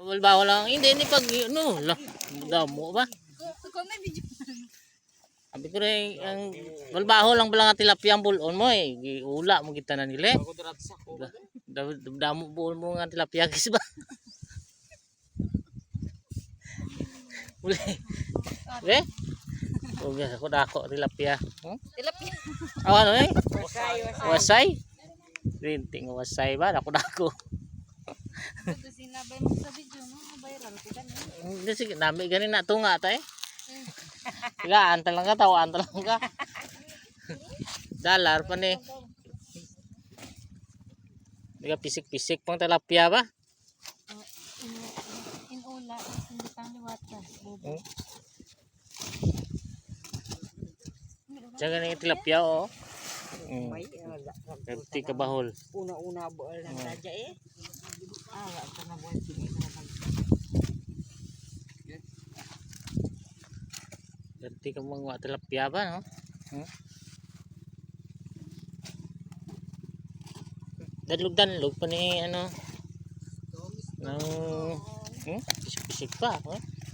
balbaho lang. Hindi pag ano, damo ba? Kung may video. Sabi ko rin, ang balbaho lang pala nga tilapia ang bulon mo eh. Giula mo kita na nila. Damo bulon mo nga tilapia guys ba? Uli. Be? Uga ako dako tilapia. Tilapia. Ano eh? Wasay. Wasay? Rinting wasay ba? Dako. Ito sinabay mo sa video, no? Viral ko ganun. Hindi sige, nami ganin na tunga ta eh. Tiga, antal lang ka, tawaan lang ka. Dalar pa ni. Tiga pisik-pisik pang tilapia ba? Inula, hindi pang liwata. Diyan ganing tilapia oh. Perti ka bahol. Una-una bool lang radya eh. Wala ka na bool sini ka na. Perti ka mga tilapia ba no? Danlog pa ni ano. Nang pisik-pisik pa, oh.